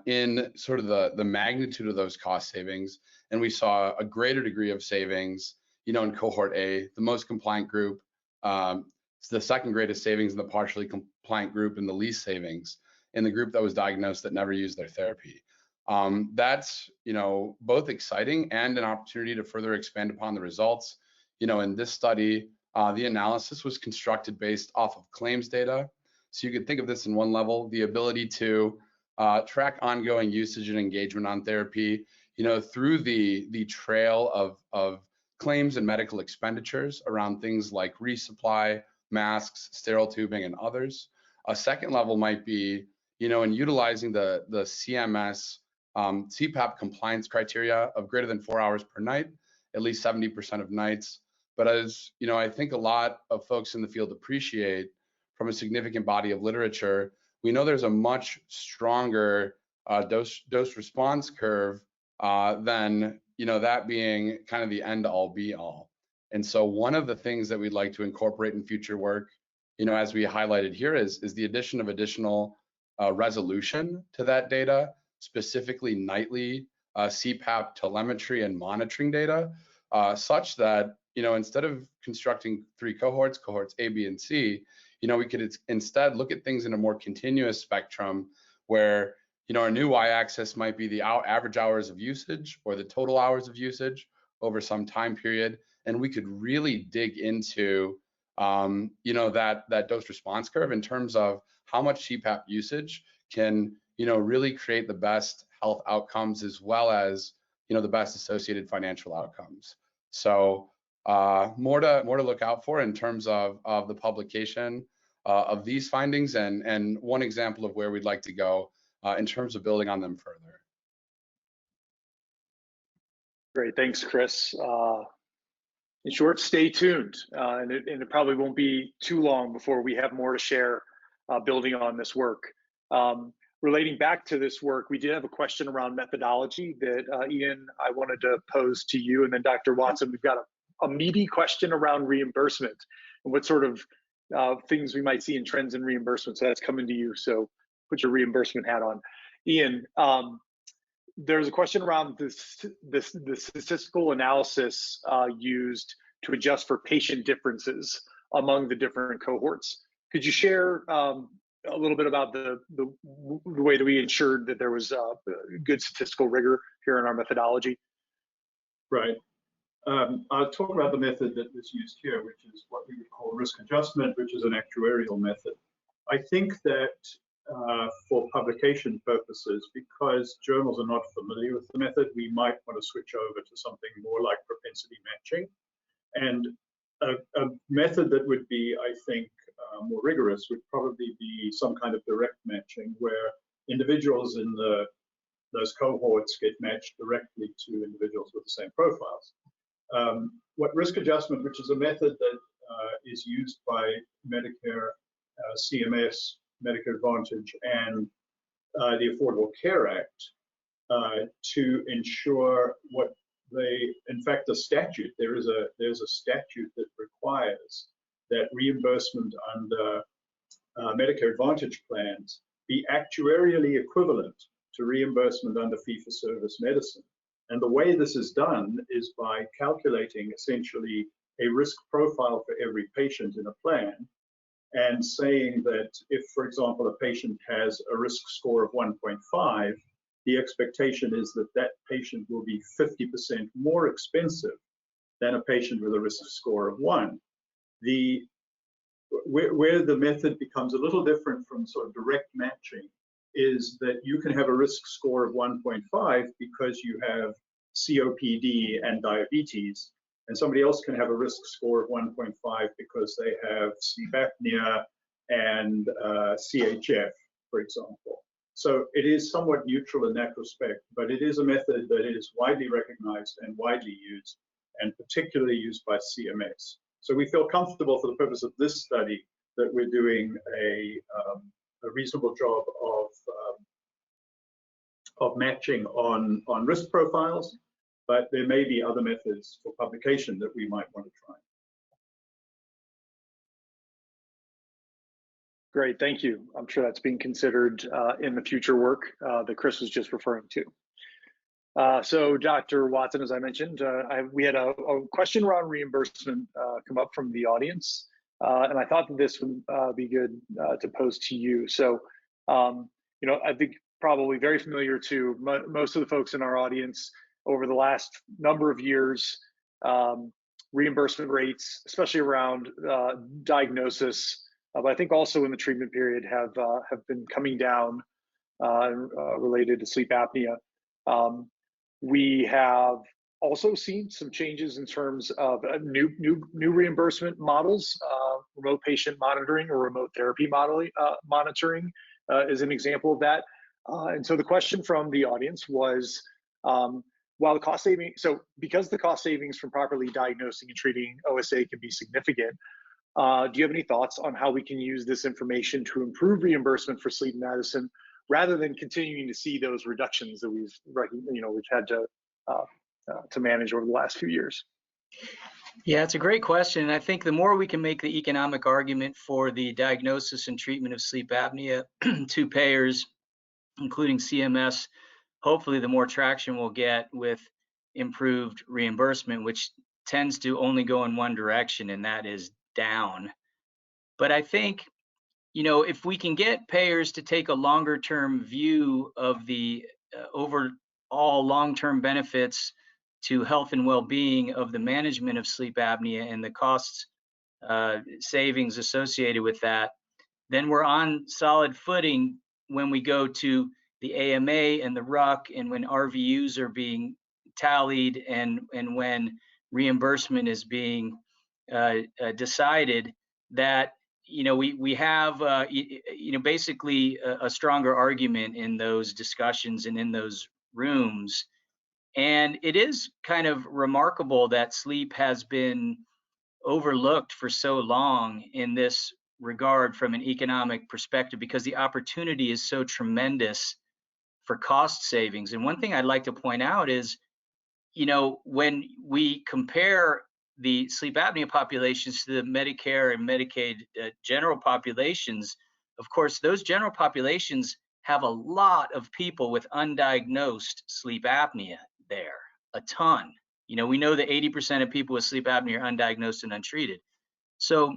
in sort of the magnitude of those cost savings. And we saw a greater degree of savings, you know, in cohort A, the most compliant group, the second greatest savings in the partially compliant group, and the least savings in the group that was diagnosed that never used their therapy. That's, both exciting and an opportunity to further expand upon the results. In this study, the analysis was constructed based off of claims data. So you could think of this in one level, the ability to track ongoing usage and engagement on therapy, through the trail of claims and medical expenditures around things like resupply, masks, sterile tubing, and others. A second level might be, in utilizing the CMS CPAP compliance criteria of greater than 4 hours per night, at least 70% of nights. But as I think a lot of folks in the field appreciate from a significant body of literature, we know there's a much stronger dose response curve than that being kind of the end all be all. And so one of the things that we'd like to incorporate in future work, as we highlighted here, is the addition of additional resolution to that data, specifically nightly CPAP telemetry and monitoring data, such that instead of constructing 3 cohorts A, B, and C, we could instead look at things in a more continuous spectrum where our new y-axis might be the average hours of usage or the total hours of usage over some time period, and we could really dig into that dose response curve in terms of how much CPAP usage can really create the best health outcomes as well as the best associated financial outcomes. So more to look out for in terms of the publication of these findings, and one example of where we'd like to go in terms of building on them further. Great, thanks, Chris. In short, stay tuned, and it probably won't be too long before we have more to share building on this work. Relating back to this work, we did have a question around methodology that Ian, I wanted to pose to you, and then Dr. Watson, we've got a meaty question around reimbursement and what sort of things we might see in trends in reimbursement. So that's coming to you. So put your reimbursement hat on. Ian, there's a question around the statistical analysis used to adjust for patient differences among the different cohorts. Could you share a little bit about the way that we ensured that there was good statistical rigor here in our methodology? Right. I'll talk about the method that was used here, which is what we would call risk adjustment, which is an actuarial method. I think that for publication purposes, because journals are not familiar with the method, we might want to switch over to something more like propensity matching. And a method that would be, I think, more rigorous would probably be some kind of direct matching, where individuals in those cohorts get matched directly to individuals with the same profiles. What risk adjustment, which is a method that is used by Medicare, CMS, Medicare Advantage, and the Affordable Care Act to ensure what in fact, the statute, there's a statute that requires that reimbursement under Medicare Advantage plans be actuarially equivalent to reimbursement under fee-for-service medicine. And the way this is done is by calculating essentially a risk profile for every patient in a plan, and saying that if, for example, a patient has a risk score of 1.5, the expectation is that that patient will be 50% more expensive than a patient with a risk score of 1. Where the method becomes a little different from sort of direct matching is that you can have a risk score of 1.5 because you have COPD and diabetes, and somebody else can have a risk score of 1.5 because they have sleep apnea and CHF, for example. So it is somewhat neutral in that respect, but it is a method that is widely recognized and widely used, and particularly used by CMS. So we feel comfortable for the purpose of this study that we're doing a reasonable job of matching on risk profiles, but there may be other methods for publication that we might want to try. Great, thank you. I'm sure that's being considered in the future work that Chris was just referring to. So Dr. Watson, as I mentioned, we had a question around reimbursement come up from the audience, and I thought that this would be good to pose to you. So I think probably very familiar to most of the folks in our audience over the last number of years. Reimbursement rates, especially around diagnosis, but I think also in the treatment period have been coming down related to sleep apnea. We have also seen some changes in terms of new reimbursement models. Remote patient monitoring or remote therapy monitoring is an example of that. And so the question from the audience was, while the cost saving, so because the cost savings from properly diagnosing and treating OSA can be significant, do you have any thoughts on how we can use this information to improve reimbursement for sleep medicine rather than continuing to see those reductions that we've had to manage over the last few years? Yeah, it's a great question. I think the more we can make the economic argument for the diagnosis and treatment of sleep apnea to payers, including CMS, hopefully the more traction we'll get with improved reimbursement, which tends to only go in one direction, and that is down. But I think, if we can get payers to take a longer term view of the overall long-term benefits to health and well-being of the management of sleep apnea and the costs savings associated with that, then we're on solid footing when we go to the AMA and the RUC, and when RVUs are being tallied, and when reimbursement is being decided, that we have basically a stronger argument in those discussions and in those rooms. And it is kind of remarkable that sleep has been overlooked for so long in this regard from an economic perspective, because the opportunity is so tremendous for cost savings. And one thing I'd like to point out is, when we compare the sleep apnea populations to the Medicare and Medicaid general populations, of course, those general populations have a lot of people with undiagnosed sleep apnea there, a ton. We know that 80% of people with sleep apnea are undiagnosed and untreated. So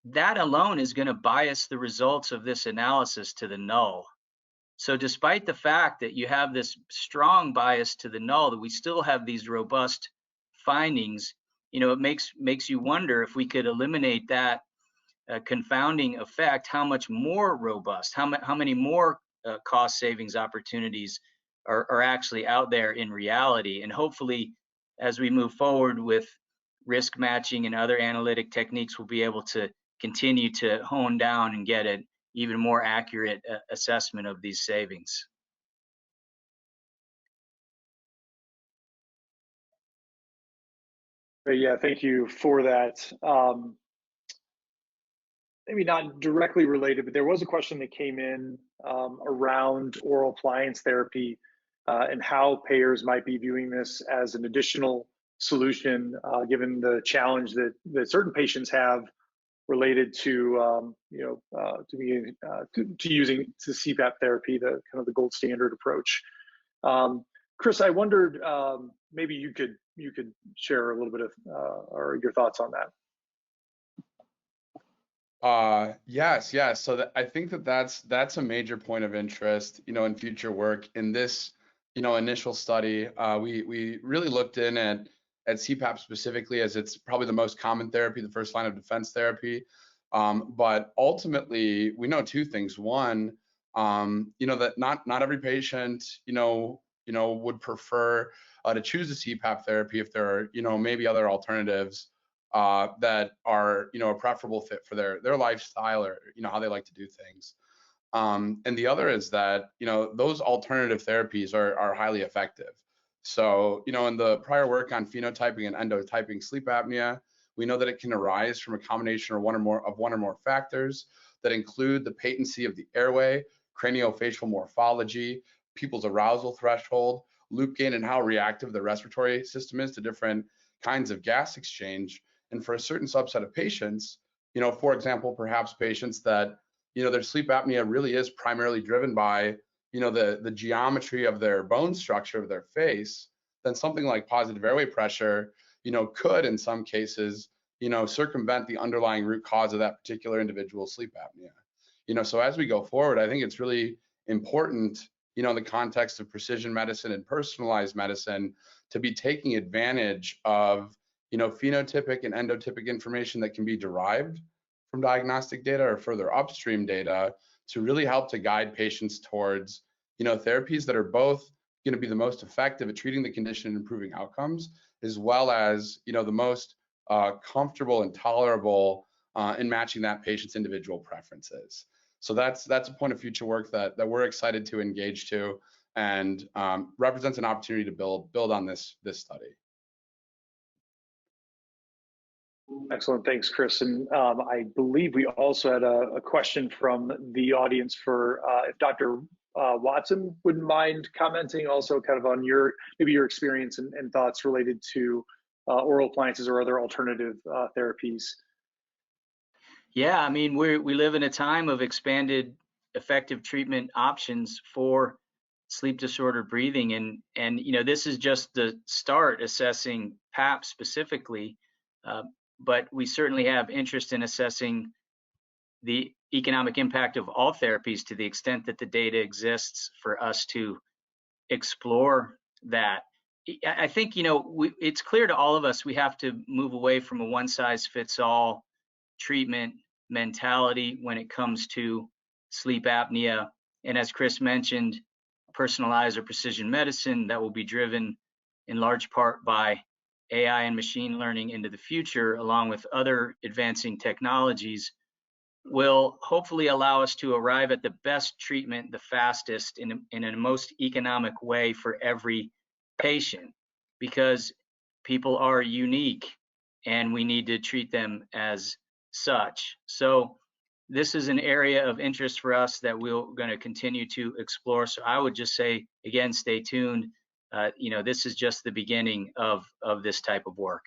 that alone is going to bias the results of this analysis to the null. So despite the fact that you have this strong bias to the null, that we still have these robust findings, it makes you wonder, if we could eliminate that confounding effect, how much more robust, how many more cost savings opportunities are actually out there in reality. And hopefully, as we move forward with risk matching and other analytic techniques, we'll be able to continue to hone down and get an even more accurate assessment of these savings. Yeah, thank you for that. Maybe not directly related, but there was a question that came in around oral appliance therapy and how payers might be viewing this as an additional solution, given the challenge that certain patients have related to using CPAP therapy, the kind of the gold standard approach. Chris, I wondered maybe you could share a little bit of or your thoughts on that. Yes. So I think that's a major point of interest, in future work. In this, initial study, we really looked in at CPAP specifically, as it's probably the most common therapy, the first line of defense therapy. But ultimately, we know two things. One, that not every patient, would prefer to choose the CPAP therapy if there are, maybe other alternatives that are, a preferable fit for their lifestyle, or, how they like to do things. And the other is that, those alternative therapies are highly effective. So, in the prior work on phenotyping and endotyping sleep apnea, we know that it can arise from a combination of one or more factors that include the patency of the airway, craniofacial morphology, people's arousal threshold, loop gain, and how reactive the respiratory system is to different kinds of gas exchange. And for a certain subset of patients, for example, perhaps patients that, their sleep apnea really is primarily driven by, the geometry of their bone structure of their face, then something like positive airway pressure, could in some cases, circumvent the underlying root cause of that particular individual's sleep apnea. So as we go forward, I think it's really important, in the context of precision medicine and personalized medicine, to be taking advantage of, phenotypic and endotypic information that can be derived from diagnostic data or further upstream data to really help to guide patients towards, therapies that are both going to be the most effective at treating the condition and improving outcomes, as well as, the most comfortable and tolerable in matching that patient's individual preferences. So that's a point of future work that we're excited to engage to, and represents an opportunity to build on this study. Excellent, thanks, Chris. And I believe we also had a question from the audience for if Dr. Watson wouldn't mind commenting also kind of on maybe your experience and thoughts related to oral appliances or other alternative therapies. Yeah, I mean, we live in a time of expanded effective treatment options for sleep disordered breathing, and this is just the start assessing PAP specifically, but we certainly have interest in assessing the economic impact of all therapies to the extent that the data exists for us to explore that. I think it's clear to all of us we have to move away from a one-size-fits-all treatment mentality when it comes to sleep apnea. And as Chris mentioned, personalized or precision medicine that will be driven in large part by AI and machine learning into the future, along with other advancing technologies, will hopefully allow us to arrive at the best treatment the fastest in a most economic way for every patient, because people are unique and we need to treat them as such. So this is an area of interest for us that we're going to continue to explore. So I would just say, again, stay tuned. This is just the beginning of this type of work.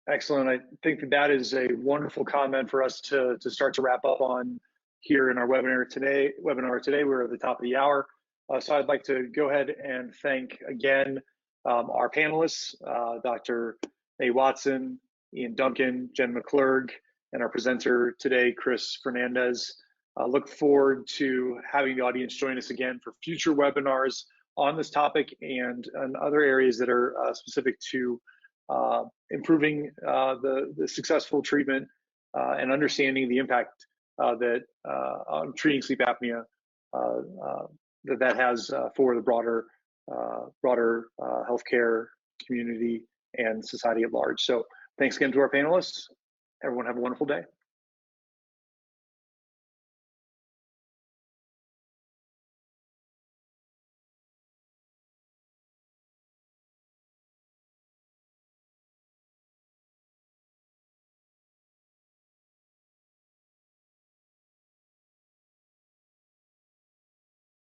Excellent. I think that is a wonderful comment for us to start to wrap up on here in our webinar today. We're at the top of the hour. So I'd like to go ahead and thank again our panelists, Dr. A. Watson, Ian Duncan, Jen McClurg, and our presenter today, Chris Fernandez. Look forward to having the audience join us again for future webinars on this topic and other areas that are specific to improving the successful treatment and understanding the impact that on treating sleep apnea that has for the broader healthcare community and society at large. So thanks again to our panelists. Everyone have a wonderful day.